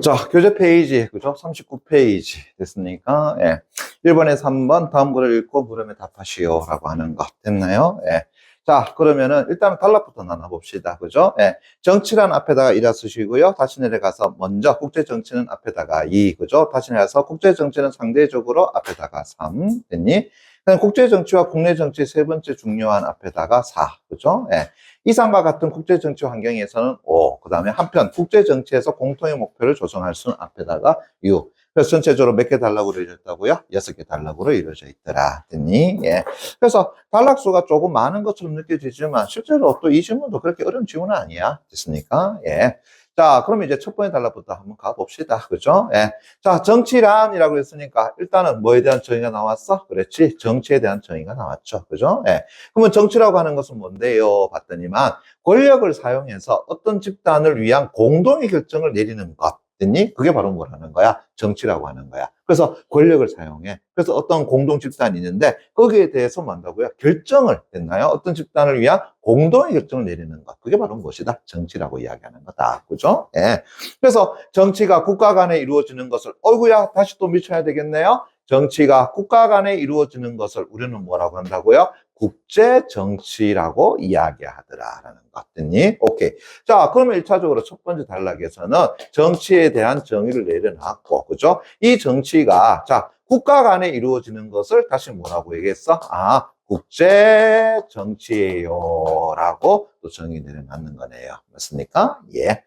자, 교재 페이지, 그죠? 39페이지 됐습니까? 예. 1번에 3번, 다음 글을 읽고 물음에 답하시오. 라고 하는 것. 됐나요? 예. 자, 그러면은 일단 단락부터 나눠봅시다. 그죠? 예. 정치란 앞에다가 이라 쓰시고요. 다시 내려가서 먼저 국제정치는 앞에다가 2. 그죠? 다시 내려가서 국제정치는 상대적으로 앞에다가 3. 됐니? 그다음 국제정치와 국내정치 세 번째 중요한 앞에다가 4. 그죠? 예. 이상과 같은 국제정치 환경에서는 5. 그 다음에 한편 국제정치에서 공통의 목표를 조성할 수는 앞에다가 6. 그래서 전체적으로 몇 개 단락으로 이루어졌다고요? 6개 단락으로 이루어져 있더라. 됐니? 예. 그래서 단락수가 조금 많은 것처럼 느껴지지만 실제로 또 이 질문도 그렇게 어려운 질문은 아니야. 됐습니까? 예. 자, 그러면 이제 첫 번째 단락부터 한번 가봅시다. 그죠? 예. 자, 정치란이라고 했으니까 일단은 뭐에 대한 정의가 나왔어? 그렇지. 정치에 대한 정의가 나왔죠. 그죠? 예. 그러면 정치라고 하는 것은 뭔데요? 봤더니만 권력을 사용해서 어떤 집단을 위한 공동의 결정을 내리는 것. 됐니? 그게 바로 뭐라는 거야? 정치라고 하는 거야. 그래서 권력을 사용해. 그래서 어떤 공동 집단이 있는데 거기에 대해서 뭐 한다고요? 결정을 됐나요? 어떤 집단을 위한 공동의 결정을 내리는 것. 그게 바로 무엇이다? 정치라고 이야기하는 거다. 그죠? 예. 그래서 정치가 국가 간에 이루어지는 것을 어이구야 다시 또 미쳐야 되겠네요. 정치가 국가 간에 이루어지는 것을 우리는 뭐라고 한다고요? 국제 정치라고 이야기하더라라는 것 같더니 오케이. 자, 그러면 1차적으로 첫 번째 단락에서는 정치에 대한 정의를 내려놨고, 그죠? 이 정치가 자 국가 간에 이루어지는 것을 다시 뭐라고 얘기했어? 아, 국제 정치예요라고 또 정의 내려놨는 거네요. 맞습니까? 예.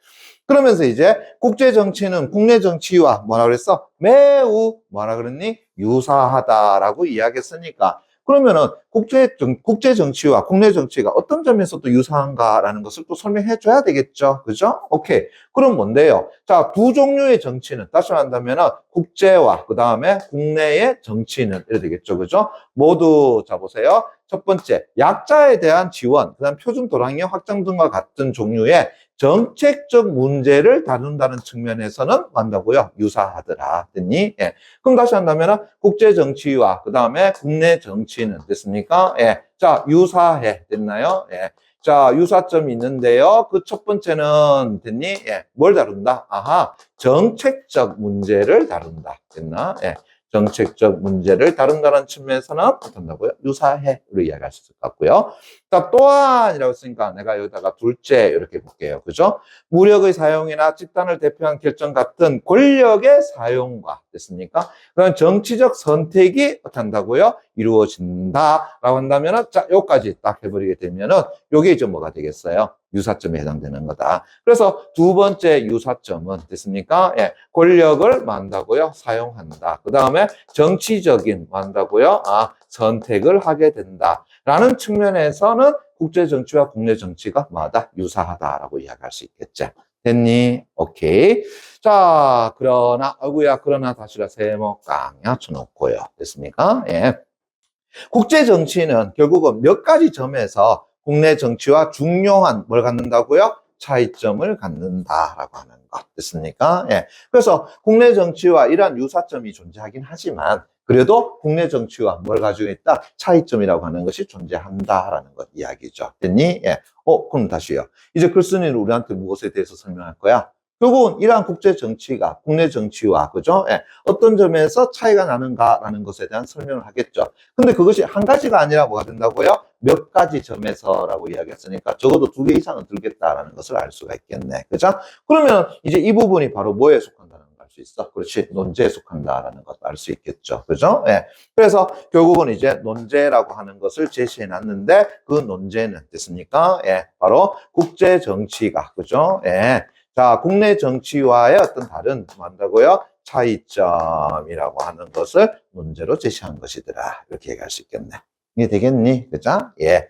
그러면서 이제 국제 정치는 국내 정치와 뭐라 그랬어? 매우 뭐라 그랬니? 유사하다라고 이야기했으니까 그러면은 국제 정치와 국내 정치가 어떤 점에서 또 유사한가라는 것을 또 설명해 줘야 되겠죠. 그죠? 오케이. 그럼 뭔데요? 자, 두 종류의 정치는 다시 말한다면은 국제와 그다음에 국내의 정치는 이래 되겠죠. 그죠? 모두 자 보세요. 첫 번째, 약자에 대한 지원, 그다음 표준 도량의 확장 등과 같은 종류의 정책적 문제를 다룬다는 측면에서는 한다고요? 유사하더라. 됐니? 예. 그럼 다시 한다면 국제 정치와 그 다음에 국내 정치는 됐습니까? 예. 자, 유사해. 됐나요? 예. 자, 유사점이 있는데요. 그 첫 번째는 됐니? 예. 뭘 다룬다? 아하, 정책적 문제를 다룬다. 됐나? 예. 정책적 문제를 다룬다는 측면에서는 어떤다고요? 유사해로 이야기할 수 있을 것 같고요. 자, 또한이라고 했으니까 내가 여기다가 둘째 이렇게 볼게요. 그죠? 무력의 사용이나 집단을 대표한 결정 같은 권력의 사용과 됐습니까? 그런 정치적 선택이 어떻게 한다고요? 이루어진다라고 한다면은 자, 요까지 딱 해버리게 되면은 요게 이제 뭐가 되겠어요? 유사점에 해당되는 거다. 그래서 두 번째 유사점은 됐습니까? 예, 권력을 만다고요? 사용한다. 그 다음에 정치적인 만다고요? 아, 선택을 하게 된다. 라는 측면에서는 국제 정치와 국내 정치가 뭐다? 유사하다라고 이야기할 수 있겠죠. 됐니? 오케이. 자, 그러나 다시라 세모 깡야 쳐놓고요. 됐습니까? 예. 국제 정치는 결국은 몇 가지 점에서 국내 정치와 중요한 뭘 갖는다고요? 차이점을 갖는다라고 하는 것. 됐습니까? 예. 그래서 국내 정치와 이러한 유사점이 존재하긴 하지만 그래도 국내 정치와 뭘 가지고 있다? 차이점이라고 하는 것이 존재한다라는 것 이야기죠. 됐니? 예. 그럼 다시요. 이제 글쓴이는 우리한테 무엇에 대해서 설명할 거야? 결국은 이러한 국제 정치가 국내 정치와 그죠? 예. 어떤 점에서 차이가 나는가라는 것에 대한 설명을 하겠죠. 근데 그것이 한 가지가 아니라 뭐가 된다고요? 몇 가지 점에서라고 이야기했으니까 적어도 2개 이상은 들겠다라는 것을 알 수가 있겠네. 그죠? 그러면 이제 이 부분이 바로 뭐에 속한다는 걸 알 수 있어? 그렇지. 논제에 속한다라는 것도 알 수 있겠죠. 그죠? 예. 그래서 결국은 이제 논제라고 하는 것을 제시해 놨는데 그 논제는 됐습니까? 예. 바로 국제 정치가 그죠? 예. 자, 국내 정치와의 어떤 다른 뭐한다고요? 차이점이라고 하는 것을 문제로 제시한 것이더라. 이렇게 얘기할 수 있겠네. 이게 되겠니? 그죠? 예.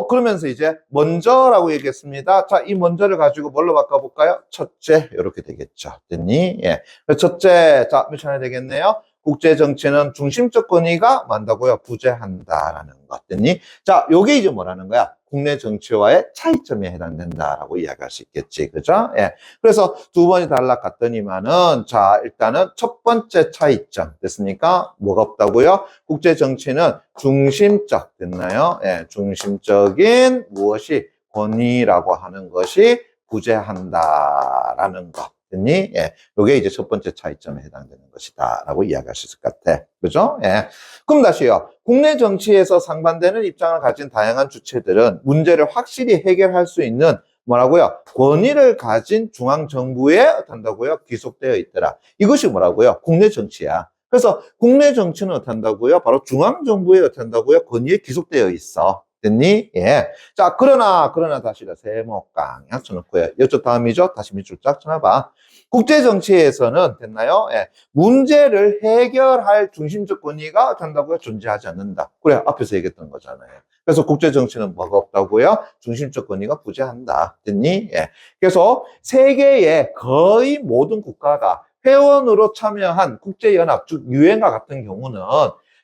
그러면서 이제 먼저라고 얘기했습니다. 자, 이 먼저를 가지고 뭘로 바꿔볼까요? 첫째, 이렇게 되겠죠. 됐니? 예. 첫째, 자, 몇 차례 되겠네요? 국제 정치는 중심적 권위가 만다고요? 부재한다라는 것. 됐니? 자, 요게 이제 뭐라는 거야? 국내 정치와의 차이점에 해당된다라고 이야기할 수 있겠지. 그죠? 예. 그래서 두 번이 단락 같더니만은, 자, 일단은 첫 번째 차이점. 됐습니까? 뭐가 없다고요? 국제 정치는 중심적, 됐나요? 예. 중심적인 무엇이 권위라고 하는 것이 부재한다라는 것. 됐니? 예. 요게 이제 첫 번째 차이점에 해당되는 것이다. 라고 이야기할 수 있을 것 같아. 그죠? 예. 그럼 다시요. 국내 정치에서 상반되는 입장을 가진 다양한 주체들은 문제를 확실히 해결할 수 있는 뭐라고요? 권위를 가진 중앙정부에 어떤다고요? 귀속되어 있더라. 이것이 뭐라고요? 국내 정치야. 그래서 국내 정치는 어떤다고요? 바로 중앙정부에 어떤다고요? 권위에 귀속되어 있어. 됐니? 예. 자, 그러나 다시라 세모깡 쳐놓고요. 이쪽 다음이죠? 다시 밑줄 쫙 쳐놔봐. 국제정치에서는 됐나요? 예. 문제를 해결할 중심적 권위가 어떤다고요? 존재하지 않는다. 그래, 앞에서 얘기했던 거잖아요. 그래서 국제정치는 뭐가 없다고요? 중심적 권위가 부재한다. 됐니? 예. 그래서 세계의 거의 모든 국가가 회원으로 참여한 국제연합, 즉 유엔과 같은 경우는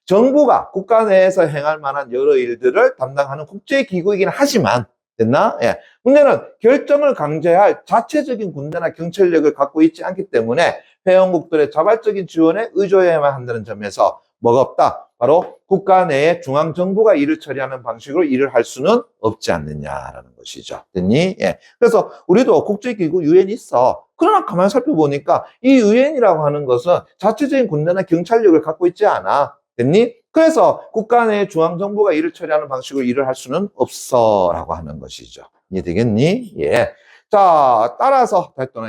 정부가 국가 내에서 행할 만한 여러 일들을 담당하는 국제기구이긴 하지만 됐나? 예. 문제는 결정을 강제할 자체적인 군대나 경찰력을 갖고 있지 않기 때문에 회원국들의 자발적인 지원에 의존해야만 한다는 점에서 뭐가 없다? 바로 국가 내에 중앙정부가 일을 처리하는 방식으로 일을 할 수는 없지 않느냐라는 것이죠. 됐니? 예. 그래서 우리도 국제기구 유엔이 있어. 그러나 가만히 살펴보니까 이 유엔이라고 하는 것은 자체적인 군대나 경찰력을 갖고 있지 않아. 됐니? 그래서 국가 내 중앙정부가 일을 처리하는 방식으로 일을 할 수는 없어 라고 하는 것이죠. 이해되겠니? 예. 자, 따라서 다시 또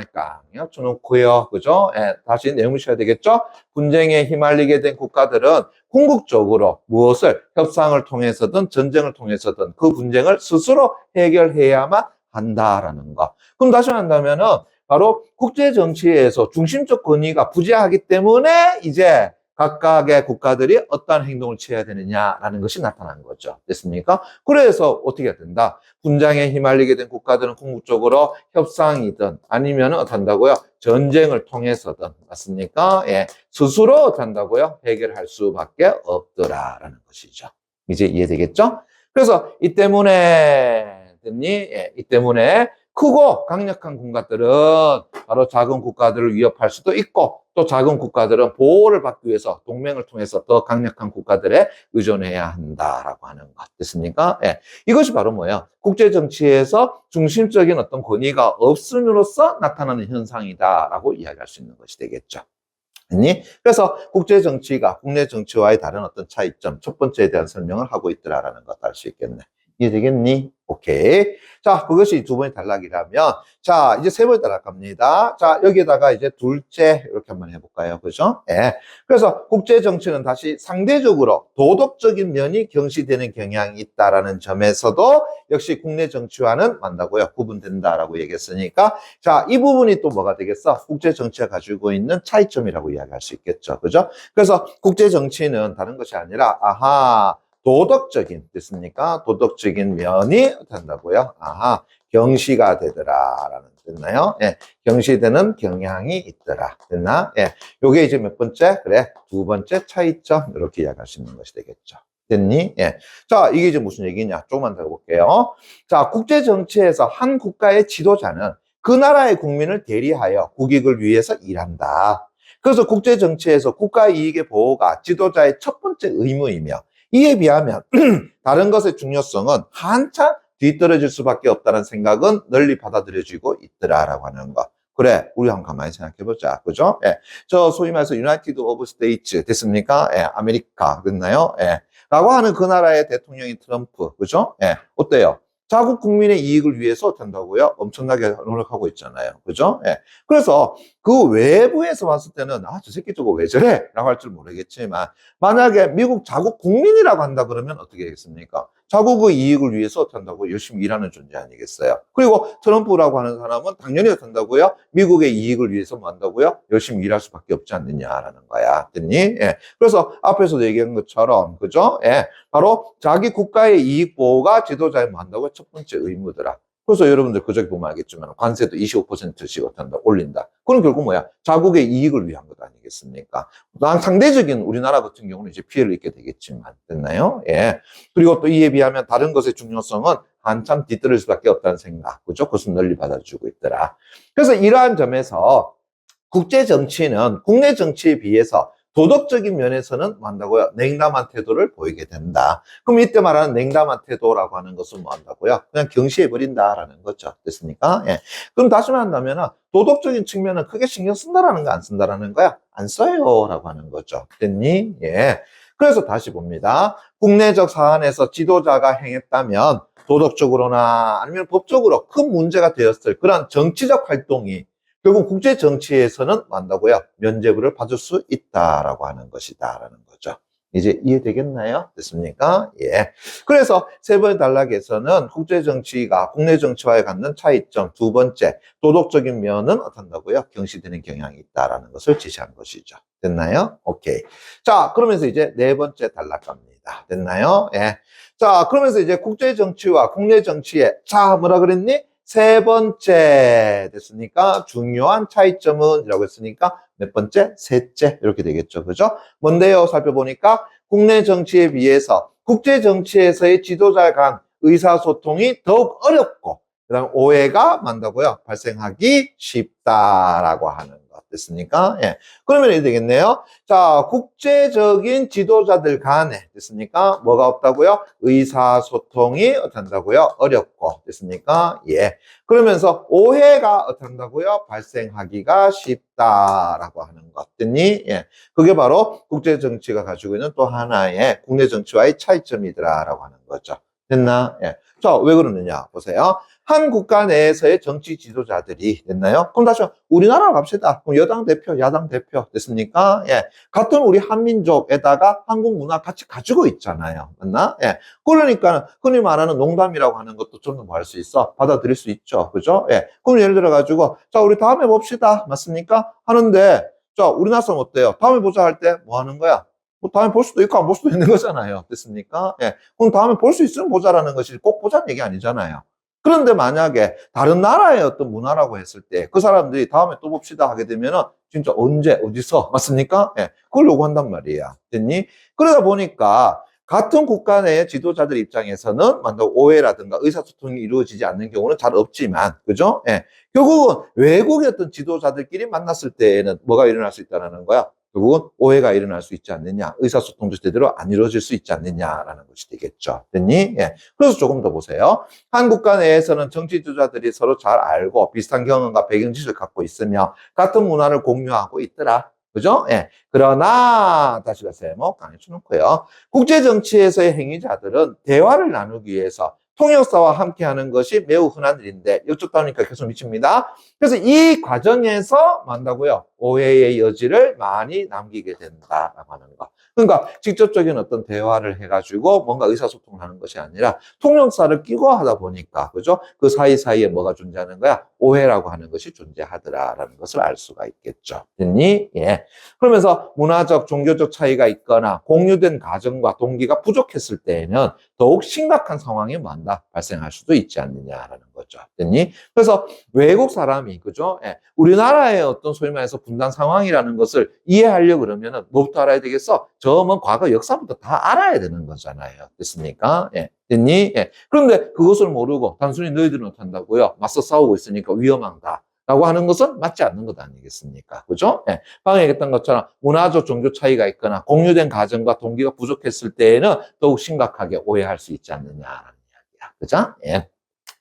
쳐놓고요. 그죠? 예, 다시 내용을 쳐야 되겠죠? 분쟁에 휘말리게 된 국가들은 궁극적으로 무엇을 협상을 통해서든 전쟁을 통해서든 그 분쟁을 스스로 해결해야만 한다라는 거. 그럼 다시 한다면은 바로 국제 정치에서 중심적 권위가 부재하기 때문에 이제 각각의 국가들이 어떠한 행동을 취해야 되느냐라는 것이 나타난 거죠. 됐습니까? 그래서 어떻게 해야 된다? 분쟁에 휘말리게 된 국가들은 궁극적으로 협상이든 아니면 어떤다고요? 전쟁을 통해서든 맞습니까? 예, 스스로 어떤다고요? 해결할 수밖에 없더라라는 것이죠. 이제 이해되겠죠? 그래서 이 때문에 됐니? 예, 이 때문에 크고 강력한 국가들은 바로 작은 국가들을 위협할 수도 있고 또 작은 국가들은 보호를 받기 위해서 동맹을 통해서 더 강력한 국가들에 의존해야 한다라고 하는 것 됐습니까? 예. 이것이 바로 뭐예요? 국제정치에서 중심적인 어떤 권위가 없음으로써 나타나는 현상이다라고 이야기할 수 있는 것이 되겠죠. 그래서 국제정치가 국내 정치와의 다른 어떤 차이점, 첫 번째에 대한 설명을 하고 있더라라는 것도 알 수 있겠네. 이해되겠니? 오케이. 자, 그것이 두 번의 단락이라면, 자, 이제 세 번의 단락 갑니다. 자, 여기에다가 이제 둘째, 이렇게 한번 해볼까요? 그죠? 예. 그래서 국제정치는 다시 상대적으로 도덕적인 면이 경시되는 경향이 있다라는 점에서도 역시 국내 정치와는 만다고요. 구분된다라고 얘기했으니까, 자, 이 부분이 또 뭐가 되겠어? 국제정치가 가지고 있는 차이점이라고 이야기할 수 있겠죠. 그죠? 그래서 국제정치는 다른 것이 아니라, 도덕적인, 됐습니까? 도덕적인 면이 된다고요? 경시가 되더라라는 됐나요? 예, 경시되는 경향이 있더라. 됐나? 예, 요게 이제 몇 번째? 그래, 두 번째 차이점 이렇게 이야기할 수 있는 것이 되겠죠. 됐니? 예. 자, 이게 이제 무슨 얘기냐? 조금만 더 해볼게요. 자, 국제 정치에서 한 국가의 지도자는 그 나라의 국민을 대리하여 국익을 위해서 일한다. 그래서 국제 정치에서 국가 이익의 보호가 지도자의 첫 번째 의무이며 이에 비하면 다른 것의 중요성은 한참 뒤떨어질 수밖에 없다는 생각은 널리 받아들여지고 있더라라고 하는 거. 그래, 우리 한번 가만히 생각해보자. 그죠? 예. 저 소위 말해서 유나이티드 오브 스테이츠 됐습니까? 예, 아메리카 됐나요? 예. 라고 하는 그 나라의 대통령이 트럼프. 그죠? 예. 어때요? 자국 국민의 이익을 위해서 된다고요? 엄청나게 노력하고 있잖아요. 그죠? 예. 그래서 그 외부에서 봤을 때는 저 새끼 저거 왜 저래? 라고 할 줄 모르겠지만 만약에 미국 자국 국민이라고 한다 그러면 어떻게 하겠습니까? 자국의 이익을 위해서 한다고 열심히 일하는 존재 아니겠어요? 그리고 트럼프라고 하는 사람은 당연히 어떤다고요? 미국의 이익을 위해서 뭐 한다고요? 열심히 일할 수밖에 없지 않느냐라는 거야. 됐니? 예. 그래서 앞에서도 얘기한 것처럼, 그죠? 예. 바로 자기 국가의 이익 보호가 지도자의 뭐 한다고요? 첫 번째 의무더라. 그래서 여러분들 그저기 보면 알겠지만 관세도 25%씩 어떤다 올린다. 그건 결국 뭐야? 자국의 이익을 위한 것 아니겠습니까? 상대적인 우리나라 같은 경우는 이제 피해를 입게 되겠지만 됐나요? 예. 그리고 또 이에 비하면 다른 것의 중요성은 한참 뒤떨어질 수밖에 없다는 생각. 그죠? 그것은 널리 받아주고 있더라. 그래서 이러한 점에서 국제 정치는 국내 정치에 비해서 도덕적인 면에서는 뭐 한다고요? 냉담한 태도를 보이게 된다. 그럼 이때 말하는 냉담한 태도라고 하는 것은 뭐 한다고요? 그냥 경시해버린다라는 거죠. 됐습니까? 예. 그럼 다시 말한다면 도덕적인 측면은 크게 신경 쓴다라는 거 안 쓴다라는 거야? 안 써요 라고 하는 거죠. 됐니? 예. 그래서 다시 봅니다. 국내적 사안에서 지도자가 행했다면 도덕적으로나 아니면 법적으로 큰 문제가 되었을 그런 정치적 활동이 결국 국제 정치에서는 한다고요? 면죄부를 받을 수 있다라고 하는 것이다라는 거죠. 이제 이해되겠나요? 됐습니까? 예. 그래서 세 번째 단락에서는 국제 정치가 국내 정치와의 갖는 차이점 두 번째 도덕적인 면은 어떤다고요? 경시되는 경향이 있다라는 것을 제시한 것이죠. 됐나요? 오케이. 자, 그러면서 이제 네 번째 단락 갑니다. 됐나요? 예. 자, 그러면서 이제 국제 정치와 국내 정치에 자, 뭐라 그랬니? 세 번째 됐으니까 중요한 차이점은 이라고 했으니까 몇 번째? 셋째 이렇게 되겠죠. 그죠? 뭔데요? 살펴보니까 국내 정치에 비해서 국제 정치에서의 지도자 간 의사소통이 더욱 어렵고 그다음 오해가 많다고요. 발생하기 쉽다라고 하는 것 됐습니까? 예. 그러면 이렇게 되겠네요. 자, 국제적인 지도자들 간에 됐습니까? 뭐가 없다고요? 의사소통이 어떤다고요? 어렵고 됐습니까? 예. 그러면서 오해가 어떤다고요? 발생하기가 쉽다라고 하는 것 됐니? 예. 그게 바로 국제 정치가 가지고 있는 또 하나의 국내 정치와의 차이점이더라라고 하는 거죠. 됐나? 예. 자, 왜 그러느냐? 보세요. 한 국가 내에서의 정치 지도자들이 됐나요? 그럼 다시 우리나라 갑시다. 그럼 여당 대표, 야당 대표 됐습니까? 예. 같은 우리 한민족에다가 한국 문화 같이 가지고 있잖아요. 맞나? 예. 그러니까 흔히 말하는 농담이라고 하는 것도 좀 더 뭐 할 수 있어? 받아들일 수 있죠. 그죠? 예. 그럼 예를 들어 가지고 자, 우리 다음에 봅시다. 맞습니까? 하는데 자, 우리나라 사람 어때요? 다음에 보자 할 때 뭐 하는 거야? 뭐 다음에 볼 수도 있고 안 볼 수도 있는 거잖아요. 됐습니까? 예. 그럼 다음에 볼 수 있으면 보자라는 것이 꼭 보자는 얘기 아니잖아요. 그런데 만약에 다른 나라의 어떤 문화라고 했을 때 그 사람들이 다음에 또 봅시다 하게 되면은 진짜 언제 어디서 맞습니까? 예, 그걸 요구한단 말이야. 됐니? 그러다 보니까 같은 국가 내의 지도자들 입장에서는 만약 오해라든가 의사소통이 이루어지지 않는 경우는 잘 없지만 그죠? 예, 결국은 외국의 어떤 지도자들끼리 만났을 때에는 뭐가 일어날 수 있다는 거야? 결국은 오해가 일어날 수 있지 않느냐, 의사소통도 제대로 안 이루어질 수 있지 않느냐라는 것이 되겠죠. 됐니? 예. 그래서 조금 더 보세요. 한 국가 내에서는 정치 지도자들이 서로 잘 알고 비슷한 경험과 배경 지식을 갖고 있으며 같은 문화를 공유하고 있더라. 그죠? 예. 그러나 다시 가세요. 강의 쳐놓고요. 국제 정치에서의 행위자들은 대화를 나누기 위해서 통역사와 함께 하는 것이 매우 흔한 일인데 이쪽 다니까 계속 미칩니다. 그래서 이 과정에서 만다고요. 오해의 여지를 많이 남기게 된다라고 하는 거. 그러니까 직접적인 어떤 대화를 해가지고 뭔가 의사소통을 하는 것이 아니라 통역사를 끼고 하다 보니까 그죠? 그 사이사이에 뭐가 존재하는 거야? 오해라고 하는 것이 존재하더라라는 것을 알 수가 있겠죠. 됐니? 예. 그러면서 문화적, 종교적 차이가 있거나 공유된 가정과 동기가 부족했을 때에는 더욱 심각한 상황이 뭐한다? 발생할 수도 있지 않느냐라는 거죠. 됐니? 그래서 외국 사람이 그죠? 예. 우리나라의 어떤 소위 말해서 분단 상황이라는 것을 이해하려고 그러면은 뭐부터 알아야 되겠어? 저는 과거 역사부터 다 알아야 되는 거잖아요. 됐습니까? 예. 됐니? 예. 그런데 그것을 모르고 단순히 너희들은 어떻다고요? 맞서 싸우고 있으니까 위험하다. 라고 하는 것은 맞지 않는 것 아니겠습니까? 그죠? 예. 방금 얘기했던 것처럼 문화적 종교 차이가 있거나 공유된 가정과 동기가 부족했을 때에는 더욱 심각하게 오해할 수 있지 않느냐라는 이야기야. 그죠? 예.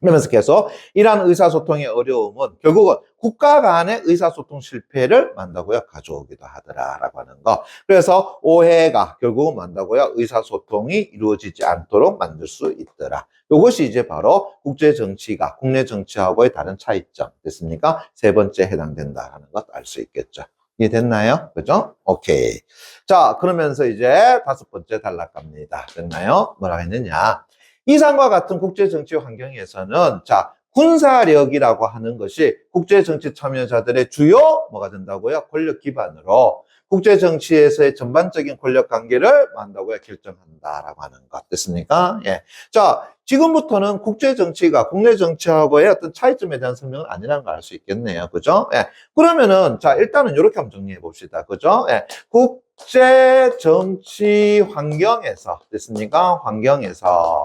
그러면서 계속 이러한 의사소통의 어려움은 결국은 국가 간의 의사소통 실패를 만다고요 가져오기도 하더라라고 하는 거. 그래서 오해가 결국은 만다고요 의사소통이 이루어지지 않도록 만들 수 있더라. 이것이 이제 바로 국제 정치가 국내 정치하고의 다른 차이점 됐습니까? 세 번째 해당된다라는 것 알 수 있겠죠. 이해됐나요? 그죠? 오케이. 자, 그러면서 이제 다섯 번째 단락 갑니다. 됐나요? 뭐라고 했느냐? 이상과 같은 국제정치 환경에서는 자 군사력이라고 하는 것이 국제정치 참여자들의 주요 뭐가 된다고요? 권력 기반으로 국제정치에서의 전반적인 권력 관계를 한다고요? 결정한다라고 하는 것 됐습니까? 예. 자 지금부터는 국제정치가 국내 정치하고의 어떤 차이점에 대한 설명은 아니라는 걸 알 수 있겠네요. 그죠? 예. 그러면은 자 일단은 이렇게 한번 정리해 봅시다. 그죠? 예. 국제 정치 환경에서 됐습니까? 환경에서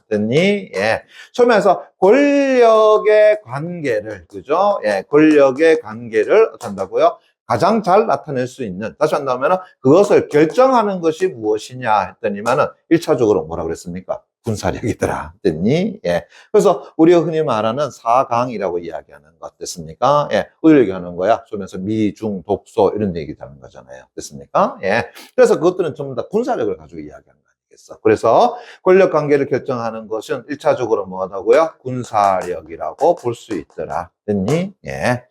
됐니? 예. 처음에서 권력의 관계를 그죠? 예. 권력의 관계를 어떤다고요? 가장 잘 나타낼 수 있는, 다시 한다면 그것을 결정하는 것이 무엇이냐 했더니만은 1차적으로 뭐라 그랬습니까? 군사력이더라 했더니, 예. 그래서 우리가 흔히 말하는 사강이라고 이야기하는 것 됐습니까? 예. 어디를 얘기하는 거야? 소면서 미, 중, 독소 이런 얘기 하는 거잖아요. 됐습니까? 예. 그래서 그것들은 전부 다 군사력을 가지고 이야기하는 거 아니겠어? 그래서 권력 관계를 결정하는 것은 1차적으로 뭐하다고요? 군사력이라고 볼 수 있더라. 됐니? 예.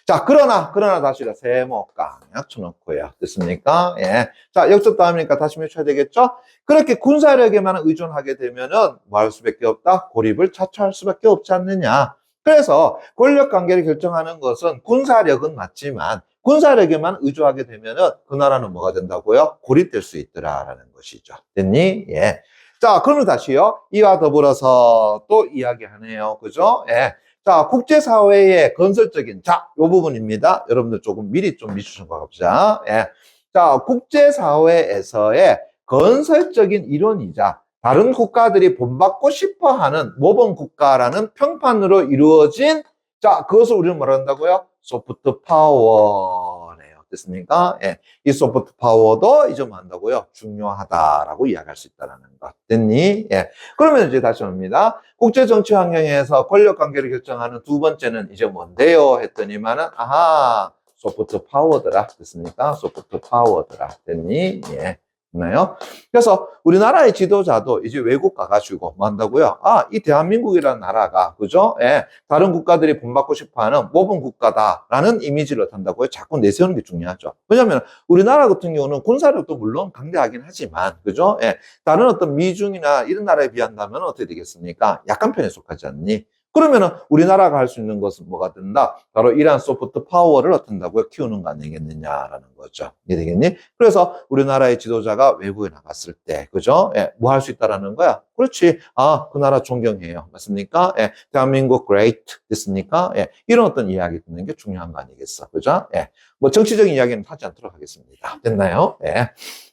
자, 그러나 다시 세모 깡약 쳐놓고요. 됐습니까? 예. 자, 역습 다음이니까 다시 외쳐야 되겠죠? 그렇게 군사력에만 의존하게 되면은 뭐 할 수밖에 없다? 고립을 자초할 수밖에 없지 않느냐. 그래서 권력 관계를 결정하는 것은 군사력은 맞지만 군사력에만 의존하게 되면은 그 나라는 뭐가 된다고요? 고립될 수 있더라라는 것이죠. 됐니? 예. 자, 그러면 다시요. 이와 더불어서 또 이야기하네요. 그죠? 예. 자, 국제사회의 건설적인, 자, 요 부분입니다. 여러분들 조금 미리 좀 미주셔 보자. 예. 자, 국제사회에서의 건설적인 이론이자 다른 국가들이 본받고 싶어 하는 모범국가라는 평판으로 이루어진, 자, 그것을 우리는 뭐라 한다고요? 소프트 파워네요. 됐습니까? 예. 이 소프트 파워도 이제 뭐 한다고요? 중요하다라고 이야기할 수 있다는 것. 됐니? 예. 그러면 이제 다시 옵니다. 국제 정치 환경에서 권력 관계를 결정하는 두 번째는 이제 뭔데요? 했더니만은, 아하, 소프트 파워더라. 됐습니까? 소프트 파워더라. 됐니? 예. 있나요? 그래서 우리나라의 지도자도 이제 외국 가가지고 뭐 한다고요? 아, 이 대한민국이라는 나라가, 그죠? 예. 다른 국가들이 본받고 싶어 하는 모범 국가다라는 이미지를 한다고요? 자꾸 내세우는 게 중요하죠. 왜냐하면 우리나라 같은 경우는 군사력도 물론 강대하긴 하지만, 그죠? 예. 다른 어떤 미중이나 이런 나라에 비한다면 어떻게 되겠습니까? 약간 편에 속하지 않니? 그러면은 우리나라가 할 수 있는 것은 뭐가 된다? 바로 이러한 소프트 파워를 어떤다고요? 키우는 거 아니겠느냐라는 거죠. 이해되겠니? 그래서 우리나라의 지도자가 외국에 나갔을 때, 그죠? 예, 뭐 할 수 있다라는 거야? 그렇지. 아, 그 나라 존경해요. 맞습니까? 예, 대한민국 great. 됐습니까? 예, 이런 어떤 이야기 듣는 게 중요한 거 아니겠어. 그죠? 예, 뭐 정치적인 이야기는 하지 않도록 하겠습니다. 됐나요? 예.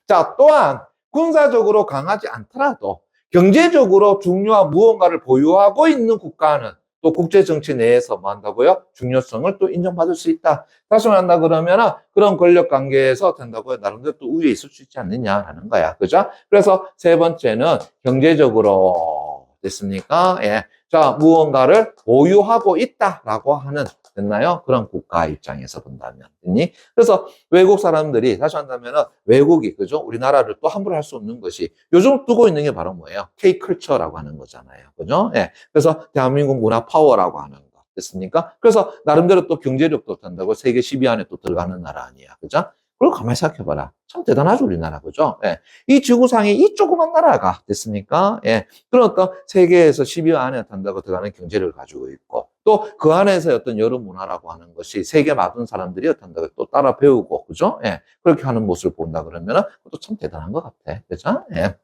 자, 또한 군사적으로 강하지 않더라도 경제적으로 중요한 무언가를 보유하고 있는 국가는 또 국제정치 내에서 뭐 한다고요? 중요성을 또 인정받을 수 있다. 다시 말한다 그러면 그런 권력 관계에서 된다고요? 나름대로 또 우위에 있을 수 있지 않느냐라는 거야. 그죠? 그래서 세 번째는 경제적으로 됐습니까? 예. 자, 무언가를 보유하고 있다라고 하는 됐나요? 그런 국가 입장에서 본다면. 됐니? 그래서 외국 사람들이 다시 한다면 외국이 그죠? 우리나라를 또 함부로 할 수 없는 것이 요즘 두고 있는 게 바로 뭐예요? K컬처라고 하는 거잖아요. 그죠? 예. 그래서 대한민국 문화 파워라고 하는 거. 됐습니까? 그래서 나름대로 또 경제력도 탄다고 세계 10위 안에 또 들어가는 나라 아니야. 그죠? 그걸 가만히 생각해봐라. 참 대단하죠, 우리나라. 그죠? 예. 이 지구상에 이 조그만 나라가 됐습니까? 예. 그런 어떤 세계에서 10위 안에 탄다고 들어가는 경제력을 가지고 있고 또 그 안에서 어떤 여러 문화라고 하는 것이 세계 많은 사람들이 어떤다고 또 따라 배우고, 그죠? 예. 그렇게 하는 모습을 본다 그러면은 그것도 참 대단한 것 같아. 그죠? 예.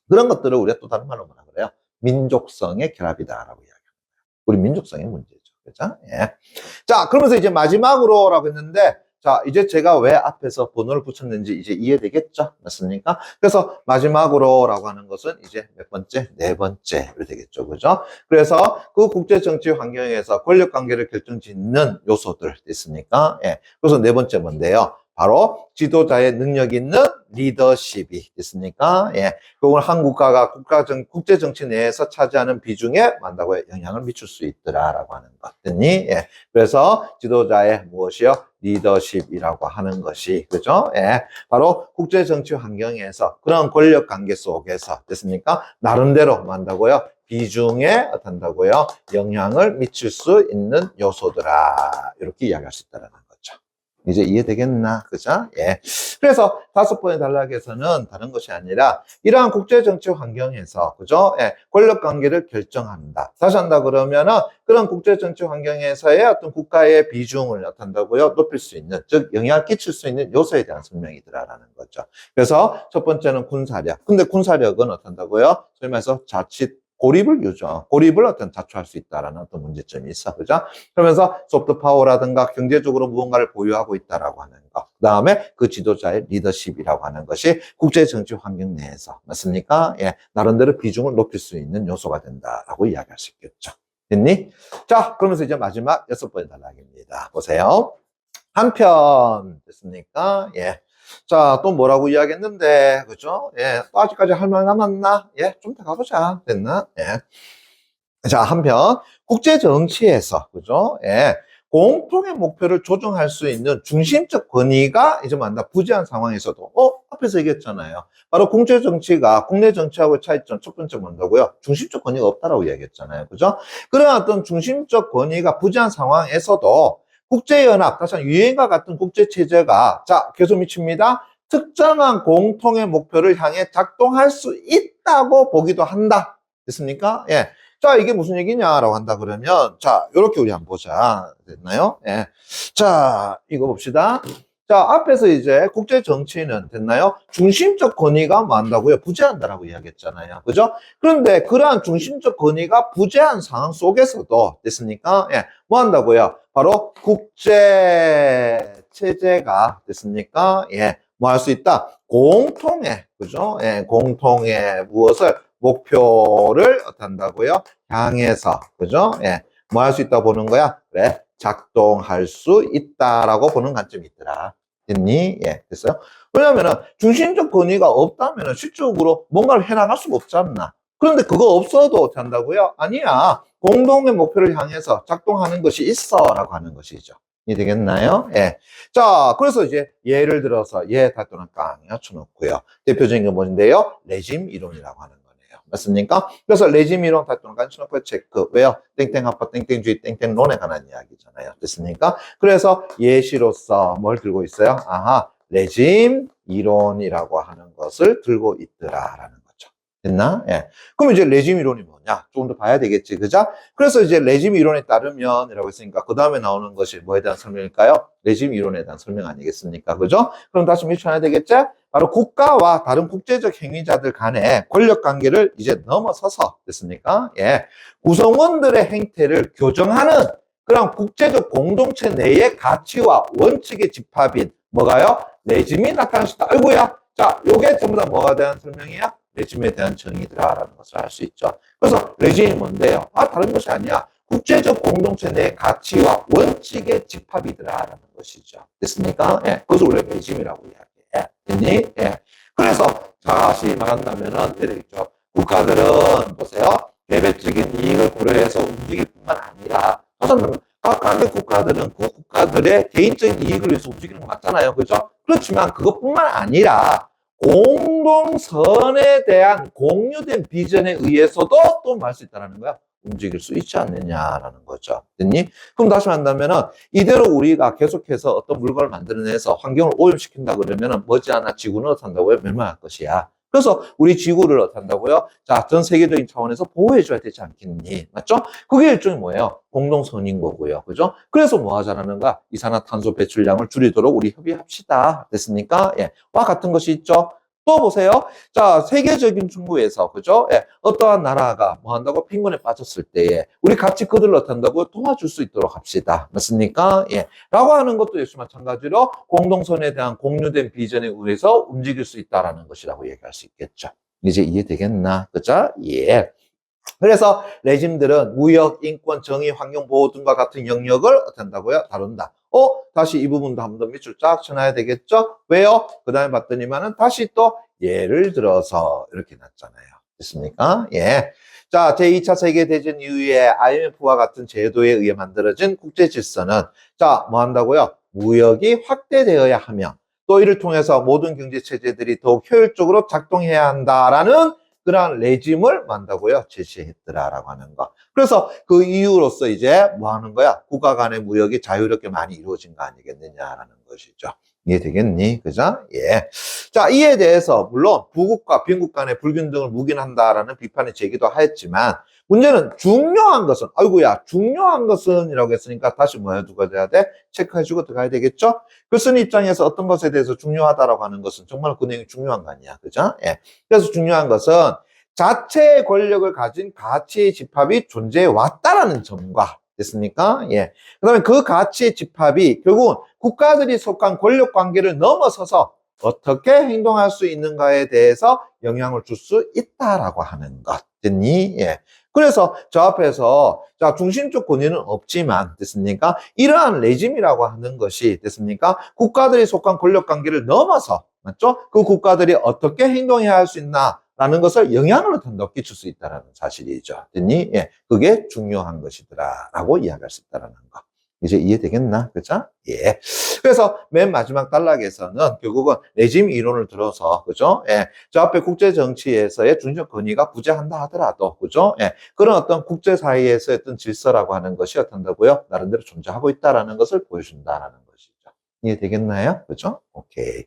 그런 것들을 우리가 또 다른 말로 뭐라 그래요? 민족성의 결합이다라고 이야기합니다. 우리 민족성의 문제죠. 그죠? 예. 자, 그러면서 이제 마지막으로라고 했는데, 자, 이제 제가 왜 앞에서 번호를 붙였는지 이제 이해되겠죠? 맞습니까? 그래서 마지막으로라고 하는 것은 이제 몇 번째? 네 번째로 되겠죠. 그죠? 그래서 그 국제정치 환경에서 권력 관계를 결정짓는 요소들 있습니까? 예. 그래서 네 번째 뭔데요? 바로 지도자의 능력 있는 리더십이 있습니까? 예. 그걸 한 국가가 국제 정치 내에서 차지하는 비중에 만다고 영향을 미칠 수 있더라라고 하는 것들이 예. 그래서 지도자의 무엇이요? 리더십이라고 하는 것이 그죠? 예. 바로 국제 정치 환경에서 그런 권력 관계 속에서 됐습니까? 나름대로 만다고요? 비중에 어떤다고요? 영향을 미칠 수 있는 요소더라. 이렇게 이야기할 수 있다는 거죠. 이제 이해되겠나? 그죠? 예. 그래서 5번의 단락에서는 다른 것이 아니라 이러한 국제정치 환경에서, 그죠? 예. 권력 관계를 결정한다. 다시 한다 그러면은 그런 국제정치 환경에서의 어떤 국가의 비중을 어떤다고요? 높일 수 있는, 즉, 영향을 끼칠 수 있는 요소에 대한 설명이더라라는 거죠. 그래서 첫 번째는 군사력. 근데 군사력은 어떤다고요? 소위 말해서 자칫 고립을 어떤 자초할 수 있다라는 어떤 문제점이 있어. 그죠? 그러면서 소프트 파워라든가 경제적으로 무언가를 보유하고 있다라고 하는 거. 그 다음에 그 지도자의 리더십이라고 하는 것이 국제 정치 환경 내에서, 맞습니까? 예. 나름대로 비중을 높일 수 있는 요소가 된다라고 이야기할 수 있겠죠. 됐니? 자, 그러면서 이제 마지막 6번의 단락입니다. 보세요. 한편 됐습니까? 예. 자, 또 뭐라고 이야기했는데, 그죠? 예. 또 아직까지 할 말 남았나? 예. 좀 더 가보자. 됐나? 예. 자, 한편 국제 정치에서 그죠? 예. 공통의 목표를 조정할 수 있는 중심적 권위가 이제 만나 부재한 상황에서도 앞에서 얘기했잖아요. 바로 국제 정치가 국내 정치하고 차이점 첫 번째 뭔다고요? 중심적 권위가 없다라고 이야기했잖아요. 그죠? 그런 어떤 중심적 권위가 부재한 상황에서도 국제연합, 다시 한번 유엔과 같은 국제 체제가 자, 계속 미칩니다. 특정한 공통의 목표를 향해 작동할 수 있다고 보기도 한다. 됐습니까? 예. 자, 이게 무슨 얘기냐라고 한다 그러면, 자, 요렇게 우리 한번 보자. 됐나요? 예. 자, 이거 봅시다. 자, 앞에서 이제 국제 정치는 됐나요? 중심적 권위가 뭐한다고요? 부재한다라고 이야기했잖아요. 그죠? 그런데 그러한 중심적 권위가 부재한 상황 속에서도 됐습니까? 예. 뭐 한다고요? 바로 국제 체제가 됐습니까? 예. 뭐 할 수 있다? 공통의, 그죠? 예. 공통의 무엇을 목표를 어떻게 한다고요? 향해서, 그죠? 예. 뭐 할 수 있다 보는 거야? 그래. 작동할 수 있다라고 보는 관점이 있더라. 됐니? 예. 됐어요? 왜냐면은 중심적 권위가 없다면은 실질적으로 뭔가를 해나갈 수가 없지 않나. 그런데 그거 없어도 어떻게 한다고요? 아니야. 공동의 목표를 향해서 작동하는 것이 있어. 라고 하는 것이죠. 이해되겠나요? 예. 자, 그래서 이제 예를 들어서 예 닫도는 깡 쳐놓고요. 대표적인 게 뭔데요? 레짐 이론이라고 하는 거네요. 맞습니까? 그래서 레짐 이론 닫도는 깡 쳐놓고 체크. 왜요? 땡땡 합파, 땡땡주의, 땡땡론에 관한 이야기잖아요. 됐습니까? 그래서 예시로서 뭘 들고 있어요? 아하, 레짐 이론이라고 하는 것을 들고 있더라라는 거죠. 됐나? 예. 그럼 이제 레짐 이론이 뭐냐? 조금 더 봐야 되겠지. 그죠? 그래서 이제 레짐 이론에 따르면 이라고 했으니까 그 다음에 나오는 것이 뭐에 대한 설명일까요? 레짐 이론에 대한 설명 아니겠습니까? 그죠? 그럼 다시 밀쳐놔야 되겠죠? 바로 국가와 다른 국제적 행위자들 간의 권력 관계를 이제 넘어서서 됐습니까? 예. 구성원들의 행태를 교정하는 그런 국제적 공동체 내의 가치와 원칙의 집합인 뭐가요? 레짐이 나타날 수 있다. 아이고야. 자, 요게 전부 다 뭐가 대한 설명이야? 레짐에 대한 정의더라라는 것을 알 수 있죠. 그래서 레짐이 뭔데요? 다른 것이 아니야. 국제적 공동체 내 가치와 원칙의 집합이더라라는 것이죠. 됐습니까? 예. 그것을 우리가 레짐이라고 이야기해. 됐니? 예. 그래서 다시 말한다면은 되겠죠. 국가들은 보세요. 개별적인 이익을 고려해서 움직일 뿐만 아니라 각각의 국가들은 그 국가들의 개인적인 이익을 위해서 움직이는 거 맞잖아요. 그죠? 그렇지만 그것뿐만 아니라 공동선에 대한 공유된 비전에 의해서도 또 할 수 있다는 거야. 움직일 수 있지 않느냐라는 거죠. 됐니? 그럼 다시 한다면은 이대로 우리가 계속해서 어떤 물건을 만들어내서 환경을 오염시킨다 그러면은 머지않아 지구는 어떻게 한다고요? 멸망할 것이야. 그래서 우리 지구를 어떻게 한다고요? 자, 전 세계적인 차원에서 보호해줘야 되지 않겠니? 맞죠? 그게 일종의 뭐예요? 공동선인 거고요. 그죠? 그래서 뭐 하자라는가? 이산화탄소 배출량을 줄이도록 우리 협의합시다. 됐습니까? 예. 와 같은 것이 있죠? 또 보세요. 자, 세계적인 중부에서, 그죠? 예, 어떠한 나라가 뭐 한다고 빈곤에 빠졌을 때에 우리 같이 그들을 어떻게 한다고 도와줄 수 있도록 합시다. 맞습니까? 예. 라고 하는 것도 역시 마찬가지로 공동선에 대한 공유된 비전에 의해서 움직일 수 있다라는 것이라고 얘기할 수 있겠죠. 이제 이해되겠나? 그죠? 예. 그래서 레짐들은 무역, 인권, 정의, 환경 보호 등과 같은 영역을 어떻게 한다고요? 다룬다. 다시 이 부분도 한 번 더 밑줄 쫙 쳐놔야 되겠죠? 왜요? 그 다음에 봤더니만은 다시 또 예를 들어서 이렇게 놨잖아요. 됐습니까? 예. 자, 제2차 세계대전 이후에 IMF와 같은 제도에 의해 만들어진 국제 질서는 자, 뭐 한다고요? 무역이 확대되어야 하며 또 이를 통해서 모든 경제 체제들이 더욱 효율적으로 작동해야 한다라는 그러한 레짐을 만다고요? 제시했더라라고 하는 거. 그래서 그 이유로서 이제 뭐 하는 거야? 국가 간의 무역이 자유롭게 많이 이루어진 거 아니겠느냐라는 것이죠. 이해되겠니? 그죠? 예. 자, 이에 대해서 물론 부국과 빈국 간의 불균등을 묵인한다라는 비판의 제기도 하였지만 문제는 중요한 것은 아이고야 중요한 것은 이라고 했으니까 다시 뭐 해두고 해야 돼? 체크해주고 들어가야 되겠죠? 글쓴이 입장에서 어떤 것에 대해서 중요하다라고 하는 것은 정말 그 내용이 중요한 거 아니야. 그죠? 예. 그래서 중요한 것은 자체의 권력을 가진 가치의 집합이 존재해 왔다라는 점과 됐습니까? 예. 그 다음에 그 가치의 집합이 결국은 국가들이 속한 권력 관계를 넘어서서 어떻게 행동할 수 있는가에 대해서 영향을 줄 수 있다라고 하는 것. 됐니? 예. 그래서 저 앞에서 자 중심적 권위는 없지만 됐습니까? 이러한 레짐이라고 하는 것이 됐습니까? 국가들이 속한 권력 관계를 넘어서 맞죠? 그 국가들이 어떻게 행동해야 할 수 있나라는 것을 영향을 더 끼칠 수 있다는 사실이죠. 됐니? 예, 그게 중요한 것이더라라고 이야기할 수 있다는 거. 이제 이해되겠나? 그죠? 예. 그래서 맨 마지막 단락에서는 결국은 레짐 이론을 들어서, 그죠? 예. 저 앞에 국제 정치에서의 중심적 권위가 부재한다 하더라도, 그죠? 예. 그런 어떤 국제 사회에서의 어떤 질서라고 하는 것이 어떤다고요? 나름대로 존재하고 있다라는 것을 보여준다라는 것이죠. 이해되겠나요? 그죠? 오케이.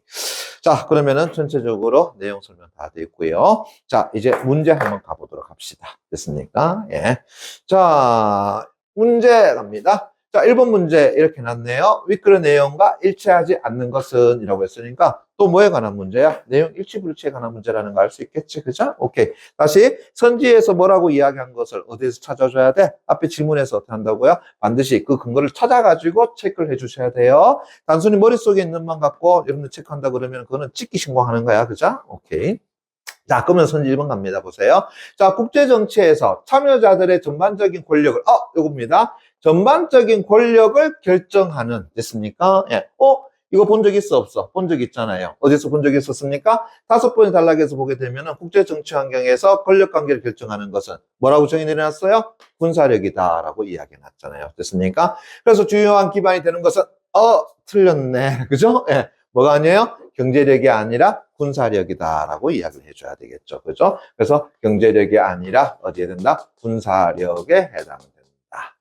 자, 그러면은 전체적으로 내용 설명 다 됐고요. 자, 이제 문제 한번 가보도록 합시다. 됐습니까? 예. 자, 문제 갑니다. 자, 1번 문제 이렇게 놨네요. 윗글의 내용과 일치하지 않는 것은 이라고 했으니까 또 뭐에 관한 문제야? 내용 일치불일치에 관한 문제라는 거 알 수 있겠지, 그죠? 오케이. 다시 선지에서 뭐라고 이야기한 것을 어디에서 찾아줘야 돼? 앞에 질문에서 어떻게 한다고요? 반드시 그 근거를 찾아가지고 체크를 해주셔야 돼요. 단순히 머릿속에 있는 것만 갖고 여러분들 체크한다 그러면 그거는 찍기 신고하는 거야, 그죠? 오케이. 자, 그러면 선지 1번 갑니다. 보세요. 자, 국제정치에서 참여자들의 전반적인 권력을, 요겁니다. 전반적인 권력을 결정하는, 됐습니까? 예. 이거 본 적 있어, 없어? 본 적 있잖아요. 어디서 본 적이 있었습니까? 5번의 단락에서 보게 되면은 국제정치 환경에서 권력 관계를 결정하는 것은 뭐라고 정의 내려놨어요? 군사력이다라고 이야기 해놨잖아요. 됐습니까? 그래서 주요한 기반이 되는 것은, 틀렸네. 그죠? 예. 뭐가 아니에요? 경제력이 아니라 군사력이다라고 이야기를 해줘야 되겠죠. 그죠? 그래서 경제력이 아니라 어디에 된다? 군사력에 해당된다.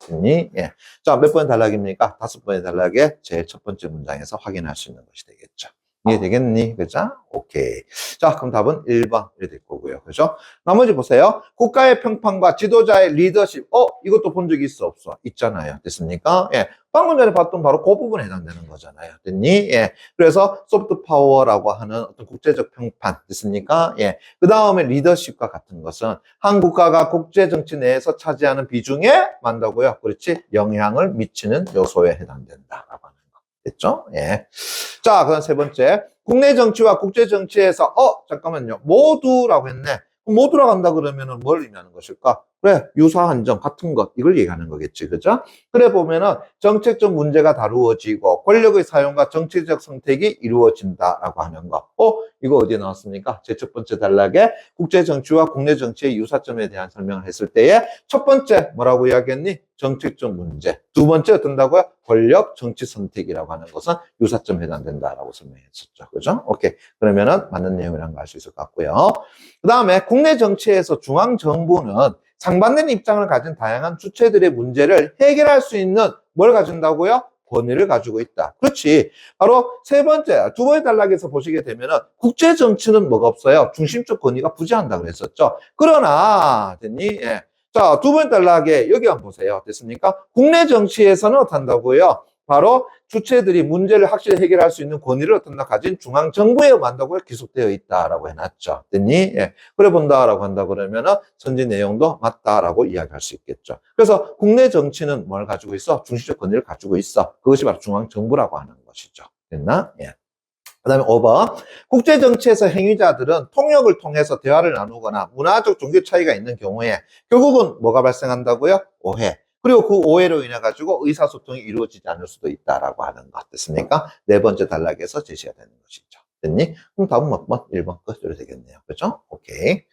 됐니? 예. 자, 몇 번의 단락입니까? 5번의 단락의 제일 첫 번째 문장에서 확인할 수 있는 것이 되겠죠. 이해되겠니? 그죠? 오케이. 자, 그럼 답은 1번 이렇게 될 거고요. 그죠? 나머지 보세요. 국가의 평판과 지도자의 리더십. 이것도 본 적이 있어, 없어? 있잖아요. 됐습니까? 예. 방금 전에 봤던 바로 그 부분에 해당되는 거잖아요. 됐니? 예. 그래서 소프트 파워라고 하는 어떤 국제적 평판. 됐습니까? 예. 그 다음에 리더십과 같은 것은 한 국가가 국제 정치 내에서 차지하는 비중에 만다고요. 그렇지? 영향을 미치는 요소에 해당된다라고 하는 거. 됐죠? 예. 자, 그다음 세 번째. 국내 정치와 국제 정치에서 잠깐만요. 모두라고 했네. 모두라고 한다 그러면은 뭘 의미하는 것일까? 그래, 유사한 점, 같은 것, 이걸 얘기하는 거겠지, 그죠? 그래 보면은 정책적 문제가 다루어지고 권력의 사용과 정치적 선택이 이루어진다라고 하는 거. 이거 어디에 나왔습니까? 제 첫 번째 단락에 국제 정치와 국내 정치의 유사점에 대한 설명을 했을 때에 첫 번째 뭐라고 이야기했니? 정책적 문제. 두 번째 어떤다고요? 권력, 정치 선택이라고 하는 것은 유사점에 해당된다라고 설명했었죠, 그죠? 오케이. 그러면은 맞는 내용이라는 걸 알 수 있을 것 같고요. 그 다음에 국내 정치에서 중앙정부는 상반된 입장을 가진 다양한 주체들의 문제를 해결할 수 있는 뭘 가진다고요? 권위를 가지고 있다. 그렇지. 바로 세 번째, 두 번의 단락에서 보시게 되면은 국제 정치는 뭐가 없어요? 중심적 권위가 부재한다 그랬었죠. 그러나 됐니? 예. 자, 두 번의 단락에 여기 한번 보세요. 됐습니까? 국내 정치에서는 어떻다고요? 바로 주체들이 문제를 확실히 해결할 수 있는 권위를 어떤다 가진 중앙정부에 만다고요? 기속되어 있다라고 해놨죠. 됐니? 예. 그래 본다라고 한다 그러면은 선지 내용도 맞다라고 이야기할 수 있겠죠. 그래서 국내 정치는 뭘 가지고 있어? 중심적 권위를 가지고 있어. 그것이 바로 중앙정부라고 하는 것이죠. 됐나? 예. 그 다음에 5번. 국제정치에서 행위자들은 통역을 통해서 대화를 나누거나 문화적 종교 차이가 있는 경우에 결국은 뭐가 발생한다고요? 오해. 그리고 그 오해로 인해 가지고 의사소통이 이루어지지 않을 수도 있다라고 하는 것 됐습니까? 네 번째 단락에서 제시가 되는 것이죠. 됐니? 그럼 답은 뭐 1번 끝으로 되겠네요. 그렇죠? 오케이.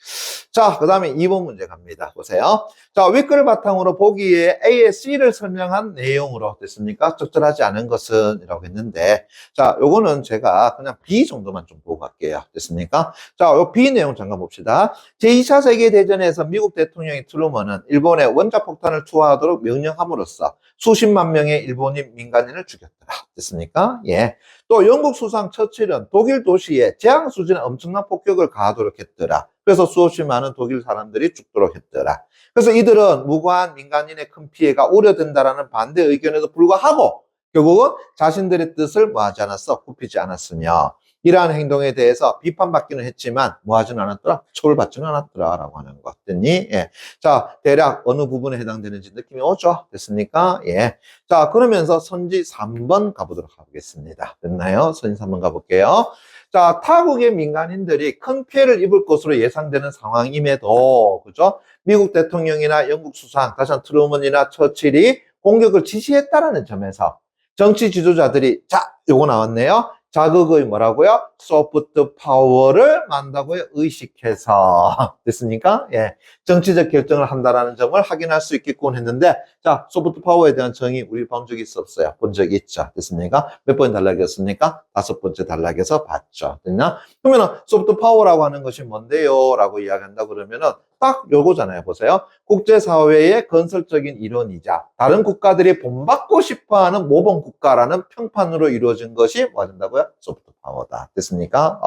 자, 그 다음에 2번 문제 갑니다. 보세요. 자, 윗글을 바탕으로 보기에 A의 C를 설명한 내용으로 됐습니까? 적절하지 않은 것은 이라고 했는데, 자, 요거는 제가 그냥 B 정도만 좀 보고 갈게요. 됐습니까? 자, 요 B 내용 잠깐 봅시다. 제2차 세계대전에서 미국 대통령이 트루먼은 일본에 원자폭탄을 투하하도록 명령함으로써 수십만 명의 일본인 민간인을 죽였더라. 됐습니까? 예. 또 영국 수상 처칠은 독일 도시에 재앙 수준의 엄청난 폭격을 가하도록 했더라. 그래서 수없이 많은 독일 사람들이 죽도록 했더라. 그래서 이들은 무고한 민간인의 큰 피해가 우려된다라는 반대 의견에도 불구하고 결국은 자신들의 뜻을 뭐하지 않았어? 굽히지 않았으며 이러한 행동에 대해서 비판받기는 했지만 뭐 하지는 않았더라? 처벌받지는 않았더라 라고 하는 것 됐니? 예. 자, 대략 어느 부분에 해당되는지 느낌이 오죠? 됐습니까? 예. 자, 그러면서 선지 3번 가보도록 하겠습니다. 됐나요? 선지 3번 가볼게요. 자, 타국의 민간인들이 큰 피해를 입을 것으로 예상되는 상황임에도, 그죠? 미국 대통령이나 영국 수상, 다시 한번 트루먼이나 처칠이 공격을 지시했다라는 점에서 정치 지도자들이, 자, 요거 나왔네요. 자극의 뭐라고요? 소프트 파워를 만다고요? 의식해서. 됐습니까? 예. 정치적 결정을 한다라는 점을 확인할 수 있겠군 했는데, 자, 소프트 파워에 대한 정의 우리 본 적이 있었어요. 본 적이 있죠. 됐습니까? 몇 번 단락이었습니까? 5번째 단락에서 봤죠. 됐나? 그러면은 소프트 파워라고 하는 것이 뭔데요? 라고 이야기한다 그러면은 딱 요거잖아요. 보세요. 국제사회의 건설적인 이론이자 다른 국가들이 본받고 싶어하는 모범 국가라는 평판으로 이루어진 것이 뭐 된다고요? 소프트 파워다. 됐습니까?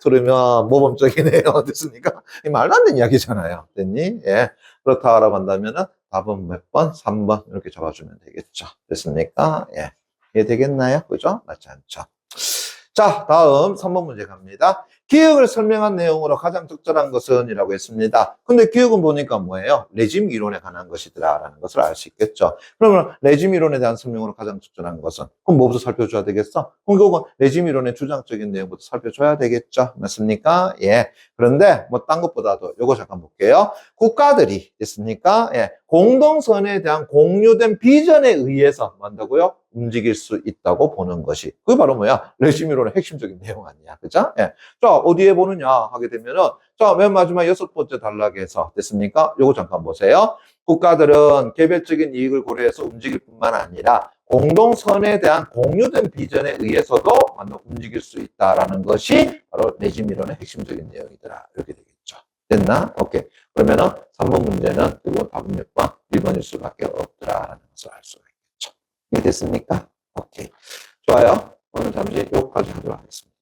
들으면 모범적이네요. 됐습니까? 말도 안 되는 이야기잖아요. 됐니? 예. 그렇다고 한다면은 답은 몇 번? 3번. 이렇게 적어주면 되겠죠. 됐습니까? 예. 이해되겠나요? 그죠? 맞지 않죠? 자, 다음 3번 문제 갑니다. 기억을 설명한 내용으로 가장 적절한 것은 이라고 했습니다. 근데 기억은 보니까 뭐예요? 레짐 이론에 관한 것이더라 라는 것을 알 수 있겠죠. 그러면 레짐 이론에 대한 설명으로 가장 적절한 것은 그럼 뭐부터 살펴줘야 되겠어? 그럼 결국은 레짐 이론의 주장적인 내용부터 살펴줘야 되겠죠. 맞습니까? 예. 그런데 뭐 딴 것보다도 요거 잠깐 볼게요. 국가들이 됐습니까? 예. 공동선에 대한 공유된 비전에 의해서 만다고요? 움직일 수 있다고 보는 것이. 그게 바로 뭐야? 레짐 이론의 핵심적인 내용 아니야. 그죠? 예. 자, 어디에 보느냐 하게 되면은, 자, 맨 마지막 6번째 단락에서 됐습니까? 요거 잠깐 보세요. 국가들은 개별적인 이익을 고려해서 움직일 뿐만 아니라 공동선에 대한 공유된 비전에 의해서도 움직일 수 있다라는 것이 바로 레짐 이론의 핵심적인 내용이더라. 이렇게 되겠죠. 됐나? 오케이. 그러면은 3번 문제는 그리고 답은 몇 번? 1번일 수밖에 없더라라는 것을 알 수가 있겠죠. 이해됐습니까? 오케이. 좋아요. 오늘 잠시 여기까지 하도록 하겠습니다.